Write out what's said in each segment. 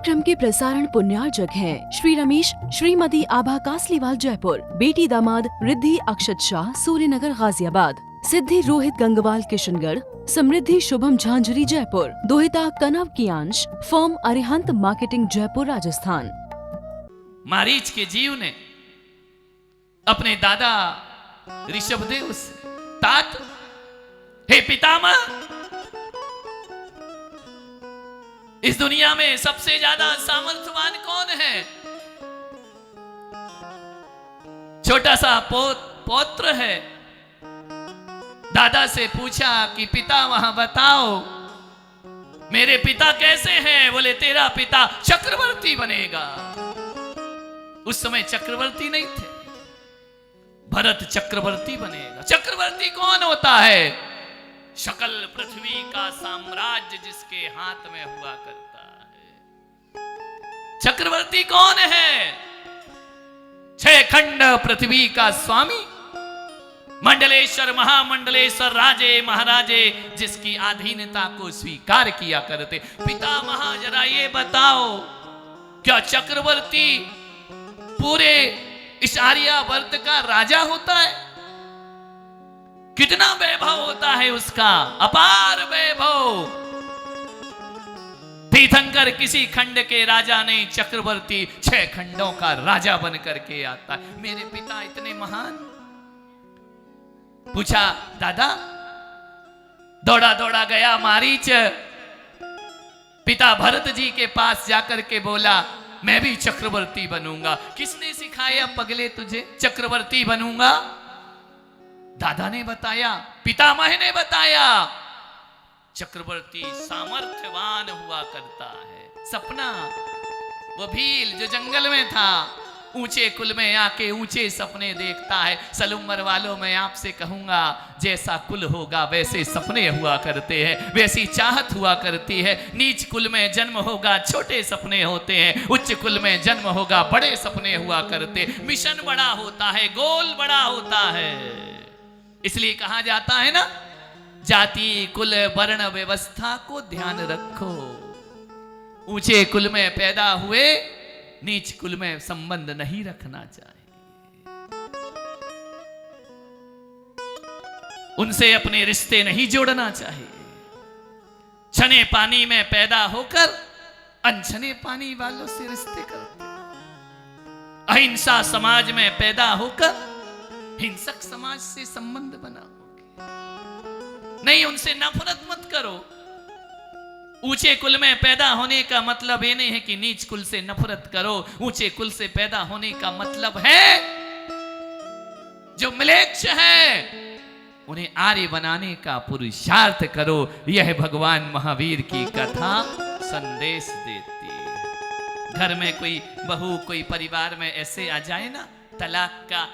कार्यक्रम के प्रसारण पुण्यार्जक हैं श्री रमेश श्रीमती आभा कासलीवाल जयपुर, बेटी दामाद रिद्धि अक्षत शाह सूर्यनगर गाजियाबाद, सिद्धि रोहित गंगवाल किशनगढ़, समृद्धि शुभम झांझरी जयपुर, दोहिता कनव कियांश फर्म अरिहंत मार्केटिंग जयपुर राजस्थान। मारीच के जीव ने अपने दादा ऋषभदेव से, तात हे पितामह, इस दुनिया में सबसे ज्यादा सामर्थ्यवान कौन है? छोटा सा पौत्र है। दादा से पूछा कि पिता वहां बताओ मेरे पिता कैसे हैं? बोले तेरा पिता चक्रवर्ती बनेगा। उस समय चक्रवर्ती नहीं थे, भरत चक्रवर्ती बनेगा। चक्रवर्ती कौन होता है? सकल पृथ्वी का साम्राज्य जिसके हाथ में हुआ करता है। चक्रवर्ती कौन है? 6 खंड पृथ्वी का स्वामी, मंडलेश्वर महामंडलेश्वर, राजे महाराजे जिसकी अधीनता को स्वीकार किया करते। पितामह जरा ये बताओ, क्या चक्रवर्ती पूरे इस आर्यावर्त का राजा होता है? कितना वैभव होता है उसका, अपार वैभव। तीर्थंकर किसी खंड के राजा नहीं, चक्रवर्ती 6 खंडों का राजा बन करके आता है। मेरे पिता इतने महान? पूछा दादा, दौड़ा दौड़ा गया मारीच, पिता भरत जी के पास जाकर के बोला मैं भी चक्रवर्ती बनूंगा। किसने सिखाया पगले तुझे चक्रवर्ती बनूंगा? दादा ने बताया, पितामह ने बताया। चक्रवर्ती सामर्थ्यवान हुआ करता है। सपना, वो भील जो जंगल में था, ऊंचे कुल में आके ऊंचे सपने देखता है। सलूमर वालों, मैं आपसे कहूंगा, जैसा कुल होगा वैसे सपने हुआ करते हैं, वैसी चाहत हुआ करती है। नीच कुल में जन्म होगा छोटे सपने होते हैं, उच्च कुल में जन्म होगा बड़े सपने हुआ करते। मिशन बड़ा होता है, गोल बड़ा होता है। इसलिए कहा जाता है ना, जाति कुल वर्ण व्यवस्था को ध्यान रखो। ऊंचे कुल में पैदा हुए, नीच कुल में संबंध नहीं रखना चाहिए। उनसे अपने रिश्ते नहीं जोड़ना चाहिए। छने पानी में पैदा होकर अनछने पानी वालों से रिश्ते करते। अहिंसा समाज में पैदा होकर हिंसक समाज से संबंध बनाओगे। नहीं, उनसे नफरत मत करो। ऊंचे कुल में पैदा होने का मतलब ये नहीं है कि नीच कुल से नफरत करो। ऊंचे कुल से पैदा होने का मतलब है जो म्लेच्छ है उन्हें आर्य बनाने का पुरुषार्थ करो। यह भगवान महावीर की कथा संदेश देती है। घर में कोई बहू, कोई परिवार में ऐसे आ जाए ना, तलाक का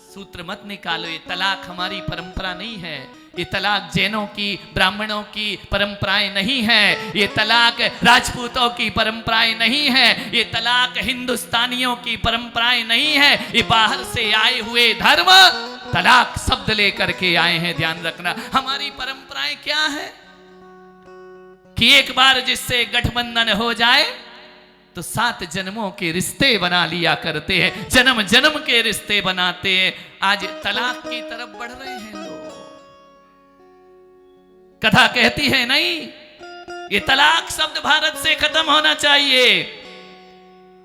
सूत्र मत निकालो। ये तलाक हमारी परंपरा नहीं है। ये तलाक जैनों की, ब्राह्मणों की परंपराएं नहीं है। ये तलाक राजपूतों की परंपराएं नहीं है। ये तलाक हिंदुस्तानियों की परंपराएं नहीं है। ये बाहर से आए हुए धर्म तलाक शब्द लेकर के आए हैं। ध्यान रखना, हमारी परंपराएं क्या है कि एक बार जिससे गठबंधन हो जाए तो 7 जन्मों के रिश्ते बना लिया करते हैं, जन्म जन्म के रिश्ते बनाते हैं। आज तलाक की तरफ बढ़ रहे हैं लोग। कथा कहती है नहीं, ये तलाक शब्द भारत से खत्म होना चाहिए।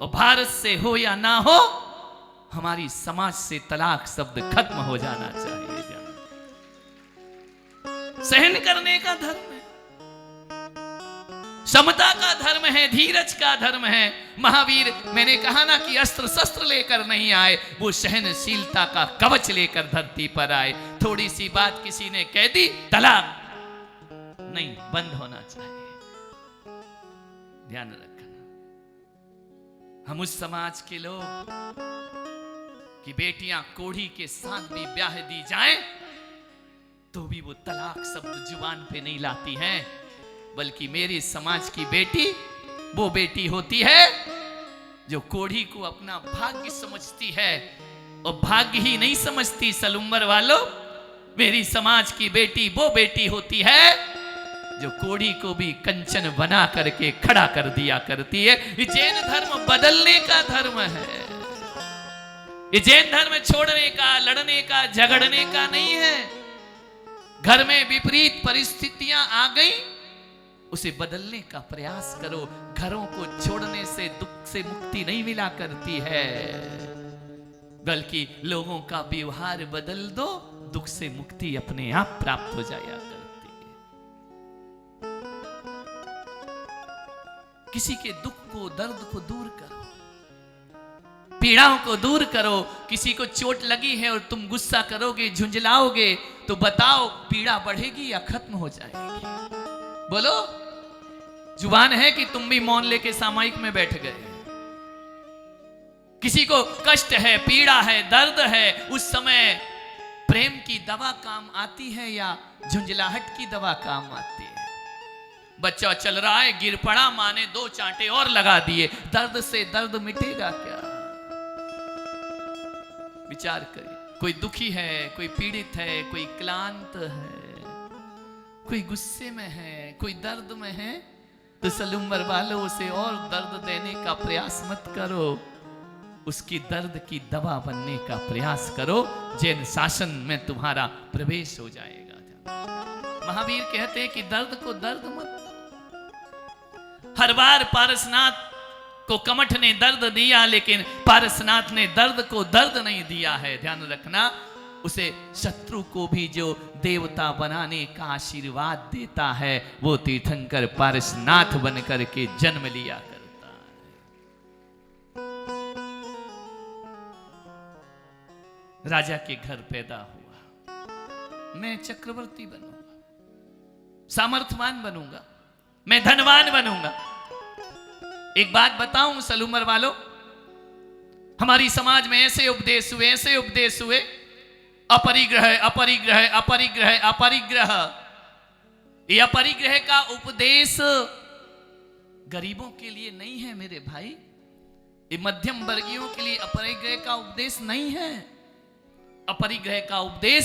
और भारत से हो या ना हो, हमारी समाज से तलाक शब्द खत्म हो जाना चाहिए। सहन करने का धर्म है, समता का धर्म है, धीरज का धर्म है। महावीर, मैंने कहा ना कि अस्त्र शस्त्र लेकर नहीं आए, वो सहनशीलता का कवच लेकर धरती पर आए। थोड़ी सी बात किसी ने कह दी, तलाक नहीं, बंद होना चाहिए। ध्यान रखना, हम उस समाज के लोग कि बेटियां कोढ़ी के साथ भी ब्याह दी जाएं तो भी वो तलाक शब्द जुबान पे नहीं लाती हैं। बल्कि मेरे समाज की बेटी वो बेटी होती है जो कोढ़ी को अपना भाग्य समझती है, और भाग्य ही नहीं समझती सलूमर वालों। मेरी समाज की बेटी वो बेटी होती है जो कोड़ी को भी कंचन बना करके खड़ा कर दिया करती है। ये जैन धर्म बदलने का धर्म है। ये जैन धर्म छोड़ने का, लड़ने का, झगड़ने का नहीं है। घर में विपरीत परिस्थितियां आ गई, उसे बदलने का प्रयास करो। घरों को छोड़ने से दुख से मुक्ति नहीं मिला करती है, बल्कि लोगों का व्यवहार बदल दो, दुख से मुक्ति अपने आप प्राप्त हो जाया करती है। किसी के दुख को, दर्द को दूर करो, पीड़ाओं को दूर करो। किसी को चोट लगी है और तुम गुस्सा करोगे, झुंझलाओगे, तो बताओ पीड़ा बढ़ेगी या खत्म हो जाएगी? बोलो। जुबान है कि तुम भी मौन लेके सामायिक में बैठ गए। किसी को कष्ट है, पीड़ा है, दर्द है, उस समय प्रेम की दवा काम आती है या झुंझलाहट की दवा काम आती है? बच्चा चल रहा है, गिर पड़ा, मां ने 2 चांटे और लगा दिए, दर्द से दर्द मिटेगा क्या? विचार करिए। कोई दुखी है, कोई पीड़ित है, कोई क्लांत है, कोई गुस्से में है, कोई दर्द में है, तो सलूमर वालों उसे और दर्द देने का प्रयास मत करो, उसकी दर्द की दवा बनने का प्रयास करो। जैन शासन में तुम्हारा प्रवेश हो जाएगा। महावीर कहते हैं कि दर्द को दर्द मत दो। हर बार पारसनाथ को कमठ ने दर्द दिया, लेकिन पारसनाथ ने दर्द को दर्द नहीं दिया है। ध्यान रखना, उसे शत्रु को भी जो देवता बनाने का आशीर्वाद देता है, वो तीर्थंकर पारसनाथ बनकर के जन्म लिया करता है। राजा के घर पैदा हुआ, मैं चक्रवर्ती बनूंगा, सामर्थ्यवान बनूंगा, मैं धनवान बनूंगा। एक बात बताऊं सलूमर वालों, हमारी समाज में ऐसे उपदेश हुए, ऐसे उपदेश हुए, अपरिग्रह, अपरिग्रह, अपरिग्रह, अपरिग्रह। ये अपरिग्रह का उपदेश गरीबों के लिए नहीं है मेरे भाई, ये मध्यम वर्गीयों के लिए अपरिग्रह का उपदेश नहीं है। अपरिग्रह का उपदेश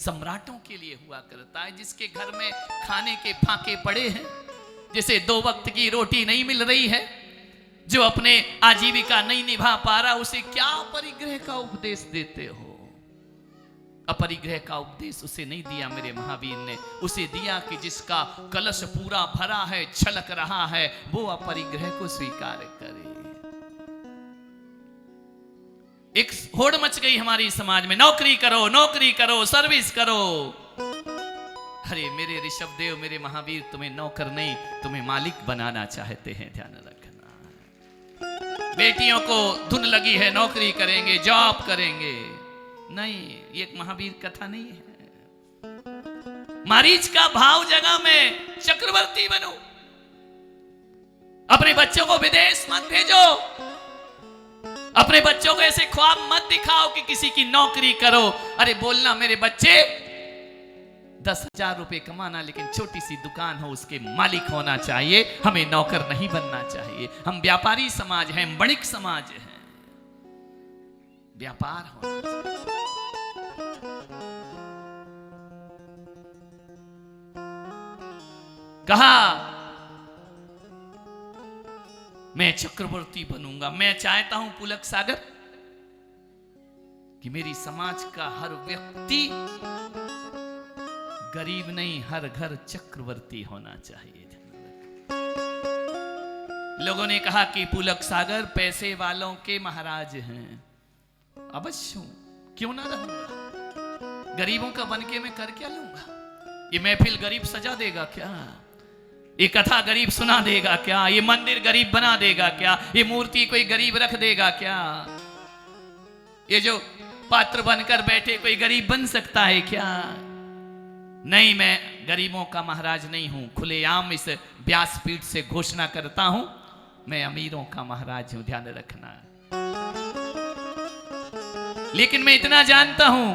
सम्राटों के लिए हुआ करता है, जिसके घर में खाने के फाके पड़े हैं, जिसे 2 वक्त की रोटी नहीं मिल रही है, जो अपने आजीविका नहीं निभा पा रहा, उसे क्या अपरिग्रह का उपदेश देते हो? अपरिग्रह का उपदेश उसे नहीं दिया मेरे महावीर ने, उसे दिया कि जिसका कलश पूरा भरा है, छलक रहा है, वो अपरिग्रह को स्वीकार करे। एक होड़ मच गई हमारी समाज में, नौकरी करो, नौकरी करो, सर्विस करो। अरे मेरे ऋषभ देव, मेरे महावीर, तुम्हें नौकर नहीं, तुम्हें मालिक बनाना चाहते हैं। ध्यान रखना। बेटियों को धुन लगी है, नौकरी करेंगे, जॉब करेंगे। नहीं, ये एक महावीर कथा नहीं है। मारीच का भाव जगह में चक्रवर्ती बनो। अपने बच्चों को विदेश मत भेजो, अपने बच्चों को ऐसे ख्वाब मत दिखाओ कि किसी की नौकरी करो। अरे बोलना, मेरे बच्चे 10,000 रुपए कमाना, लेकिन छोटी सी दुकान हो, उसके मालिक होना चाहिए, हमें नौकर नहीं बनना चाहिए। हम व्यापारी समाज हैं, वणिक समाज हैं, व्यापार होना चाहिए। कहा मैं चक्रवर्ती बनूंगा। मैं चाहता हूं पुलक सागर कि मेरी समाज का हर व्यक्ति गरीब नहीं, हर घर चक्रवर्ती होना चाहिए। लोगों ने कहा कि पुलक सागर पैसे वालों के महाराज हैं। अवश्य हूं, क्यों ना रहूंगा। गरीबों का बनके मैं कर क्या लूंगा? ये महफिल गरीब सजा देगा क्या? ये कथा गरीब सुना देगा क्या? ये मंदिर गरीब बना देगा क्या? ये मूर्ति कोई गरीब रख देगा क्या? ये जो पात्र बनकर बैठे कोई गरीब बन सकता है क्या? नहीं, मैं गरीबों का महाराज नहीं हूं। खुलेआम इस व्यासपीठ से घोषणा करता हूं, मैं अमीरों का महाराज हूं। ध्यान रखना। लेकिन मैं इतना जानता हूं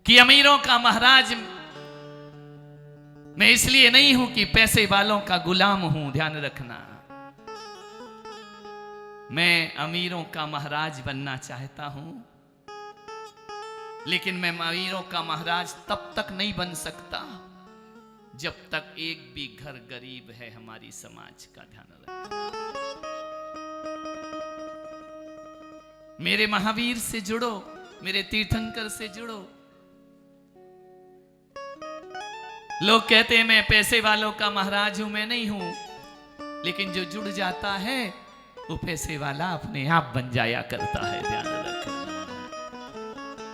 कि अमीरों का महाराज मैं इसलिए नहीं हूं कि पैसे वालों का गुलाम हूं। ध्यान रखना, मैं अमीरों का महाराज बनना चाहता हूं, लेकिन मैं अमीरों का महाराज तब तक नहीं बन सकता जब तक एक भी घर गरीब है हमारी समाज का ध्यान रखें। मेरे महावीर से जुड़ो, मेरे तीर्थंकर से जुड़ो। लोग कहते हैं मैं पैसे वालों का महाराज हूं, मैं नहीं हूं, लेकिन जो जुड़ जाता है वो पैसे वाला अपने आप बन जाया करता है, ध्यान रखना।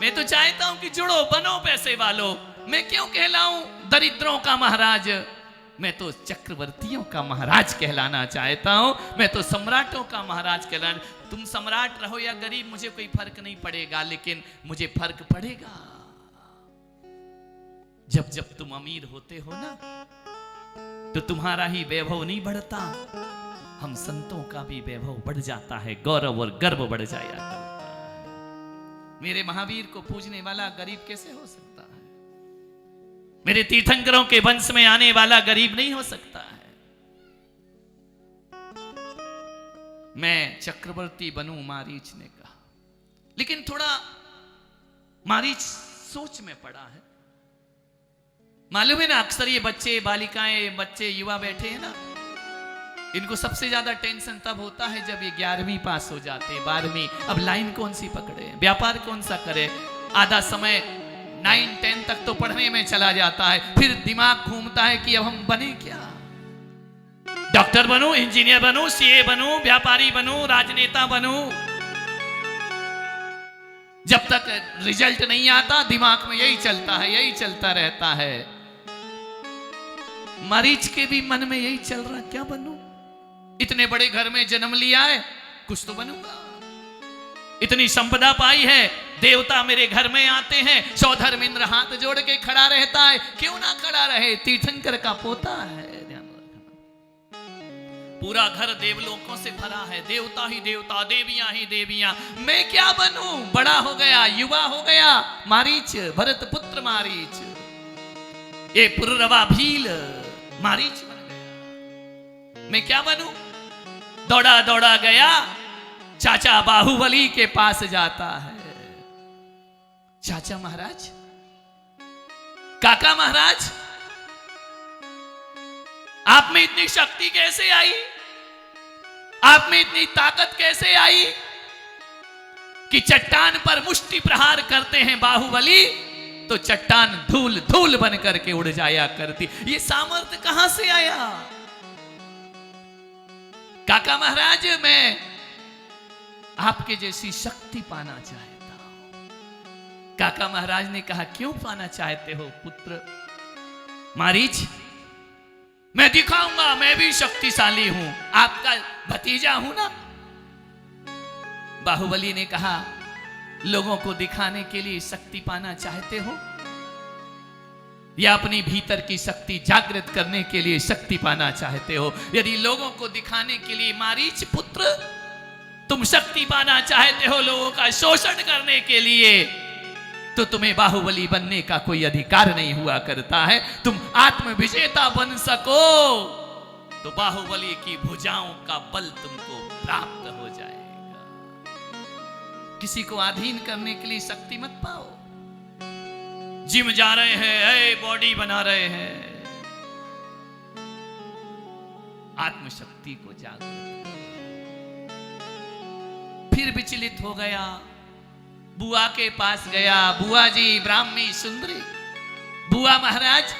मैं तो चाहता हूं कि जुड़ो, बनो पैसे वालों। मैं क्यों कहलाऊं दरिद्रों का महाराज? मैं तो चक्रवर्तियों का महाराज कहलाना चाहता हूं, मैं तो सम्राटों का महाराज कहलाना। तुम सम्राट रहो या गरीब, मुझे कोई फर्क नहीं पड़ेगा, लेकिन मुझे फर्क पड़ेगा जब जब तुम अमीर होते हो ना, तो तुम्हारा ही वैभव नहीं बढ़ता, हम संतों का भी वैभव बढ़ जाता है, गौरव और गर्व बढ़ जाया करता है। मेरे महावीर को पूजने वाला गरीब कैसे हो सकता है? मेरे तीर्थंकरों के वंश में आने वाला गरीब नहीं हो सकता है। मैं चक्रवर्ती बनूं, मारीच ने कहा। लेकिन थोड़ा मारीच सोच में पड़ा है। मालूम है ना, अक्सर ये बच्चे, बालिकाएं, बच्चे, युवा बैठे हैं ना, इनको सबसे ज्यादा टेंशन तब होता है जब ये 11वीं पास हो जाते हैं, 12वीं। अब लाइन कौन सी पकड़े, व्यापार कौन सा करे? आधा समय 9-10 तक तो पढ़ने में चला जाता है, फिर दिमाग घूमता है कि अब हम बने क्या? डॉक्टर बनूं, इंजीनियर बनूं, सीए बनूं, व्यापारी बनूं, राजनेता बनूं। जब तक रिजल्ट नहीं आता दिमाग में यही चलता है, यही चलता रहता है। मरीज के भी मन में यही चल रहा, क्या बनूं? इतने बड़े घर में जन्म लिया है, कुछ तो बनूंगा। इतनी संपदा पाई है, देवता मेरे घर में आते हैं, सौधर्मिंद्र हाथ जोड़ के खड़ा रहता है, क्यों ना खड़ा रहे? तीर्थंकर का पोता है, ध्यान रखना। पूरा घर देवलोकों से भरा है, देवता ही देवता, देवियां ही देवियां। मैं क्या बनूं? बड़ा हो गया, युवा हो गया, मारीच, भरत पुत्र मारीच। ये पुररवा भील मारीच बन गया। मैं क्या बनूं? दौड़ा दौड़ा गया, चाचा बाहुबली के पास जाता है। चाचा महाराज, काका महाराज, आप में इतनी शक्ति कैसे आई? आप में इतनी ताकत कैसे आई कि चट्टान पर मुष्टि प्रहार करते हैं बाहुबली तो चट्टान धूल धूल बन करके उड़ जाया करती? ये सामर्थ्य कहां से आया? काका महाराज, मैं आपके जैसी शक्ति पाना चाहता हूं। काका महाराज ने कहा, क्यों पाना चाहते हो पुत्र? मारीच, मैं दिखाऊंगा, मैं भी शक्तिशाली हूं, आपका भतीजा हूं ना। बाहुबली ने कहा, लोगों को दिखाने के लिए शक्ति पाना चाहते हो या अपनी भीतर की शक्ति जागृत करने के लिए शक्ति पाना चाहते हो? यदि लोगों को दिखाने के लिए मारीच पुत्र तुम शक्ति पाना चाहते हो, लोगों का शोषण करने के लिए, तो तुम्हें बाहुबली बनने का कोई अधिकार नहीं हुआ करता है। तुम आत्म विजेता बन सको तो बाहुबली की भुजाओं का बल तुमको प्राप्त हो जाएगा। किसी को अधीन करने के लिए शक्ति मत पाओ। जिम जा रहे हैं, बॉडी बना रहे हैं, आत्मशक्ति को जागृत। फिर विचलित हो गया, बुआ के पास गया। बुआ जी ब्राह्मी सुंदरी, बुआ महाराज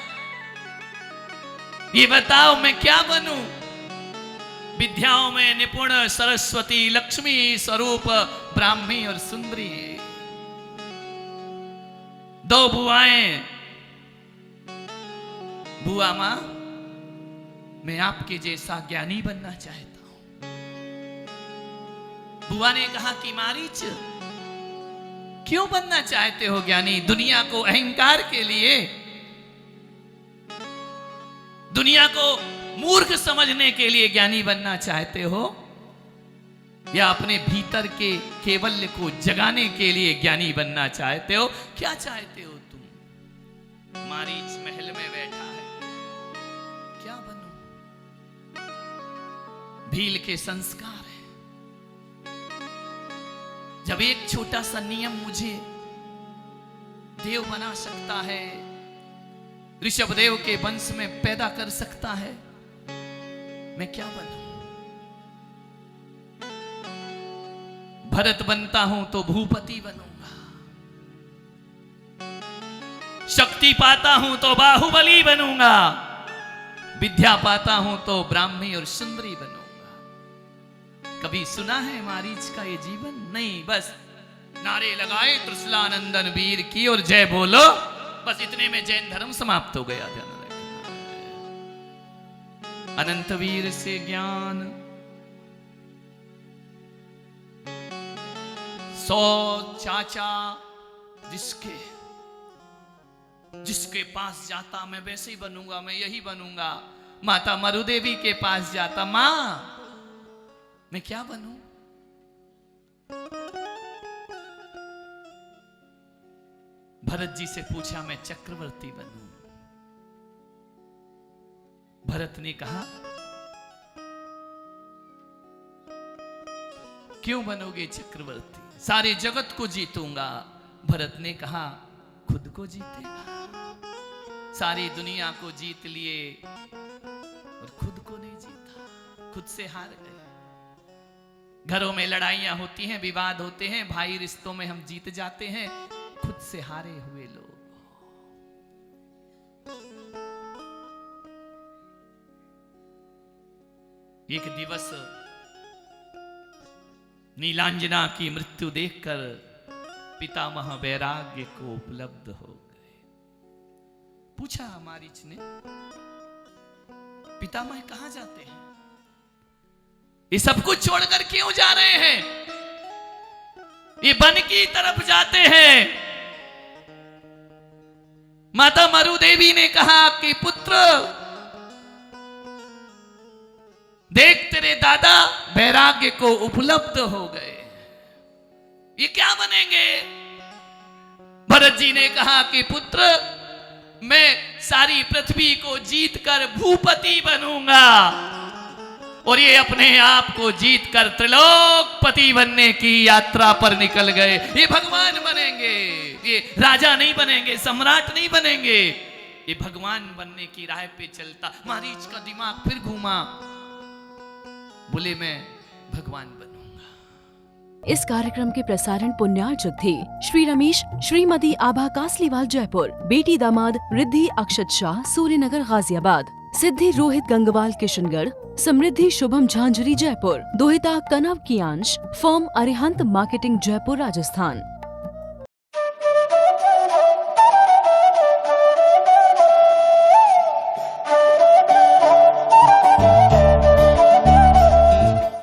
ये बताओ मैं क्या बनूं? विद्याओं में निपुण सरस्वती लक्ष्मी स्वरूप ब्राह्मी और सुंदरी, दो बुआएं। बुआ मां, मैं आपके जैसा ज्ञानी बनना चाहता हूं। बुआ ने कहा कि मारीच, क्यों बनना चाहते हो ज्ञानी? दुनिया को अहंकार के लिए, दुनिया को मूर्ख समझने के लिए ज्ञानी बनना चाहते हो या अपने भीतर के केवल्य को जगाने के लिए ज्ञानी बनना चाहते हो? क्या चाहते हो तुम? मारीच महल में बैठा है, क्या बनूं? भील के संस्कार है। जब एक छोटा सा नियम मुझे देव बना सकता है, ऋषभदेव के वंश में पैदा कर सकता है, मैं क्या बनूं? भरत बनता हूं तो भूपति बनूंगा, शक्ति पाता हूं तो बाहुबली बनूंगा, विद्या पाता हूं तो ब्राह्मी और सुंदरी बनूंगा। कभी सुना है मारीच का ये जीवन? नहीं, बस नारे लगाए त्रिशलानंदन वीर की और जय बोलो, बस इतने में जैन धर्म समाप्त हो गया। ध्यान रखना, अनंत वीर से ज्ञान 100 चाचा जिसके पास जाता मैं वैसे ही बनूंगा, मैं यही बनूंगा। माता मरुदेवी के पास जाता, मां मैं क्या बनूं? भरत जी से पूछा, मैं चक्रवर्ती बनूं। भरत ने कहा, क्यों बनोगे चक्रवर्ती? सारे जगत को जीतूंगा। भरत ने कहा, खुद को जीतेगा। सारी दुनिया को जीत लिए और खुद को नहीं जीता, खुद से हार गए। घरों में लड़ाइयां होती हैं, विवाद होते हैं, भाई रिश्तों में हम जीत जाते हैं, खुद से हारे हुए लोग। एक दिवस नीलांजना की मृत्यु देखकर पितामह वैराग्य को उपलब्ध हो गए। पूछा मारीच ने, पितामह कहां जाते हैं? ये सब कुछ छोड़कर क्यों जा रहे हैं? ये वन की तरफ जाते हैं। माता मरुदेवी ने कहा कि पुत्र देख, तेरे दादा वैराग्य को उपलब्ध हो गए, ये क्या बनेंगे? भरत जी ने कहा कि पुत्र मैं सारी पृथ्वी को जीतकर भूपति बनूंगा, और ये अपने आप को जीतकर त्रिलोकपति बनने की यात्रा पर निकल गए। ये भगवान बनेंगे, ये राजा नहीं बनेंगे, सम्राट नहीं बनेंगे, ये भगवान बनने की राह पे चलता। मारीच का दिमाग फिर घूमा, बोले मैं भगवान बनूंगा। इस कार्यक्रम के प्रसारण पुण्यार्चक थे श्री रमेश, श्रीमती आभा कासलीवाल जयपुर, बेटी दामाद रिद्धि अक्षत शाह सूर्यनगर गाजियाबाद, सिद्धि रोहित गंगवाल किशनगढ़, समृद्धि शुभम झांझरी जयपुर, दोहिता कनव कियांश, फर्म अरिहंत मार्केटिंग जयपुर राजस्थान।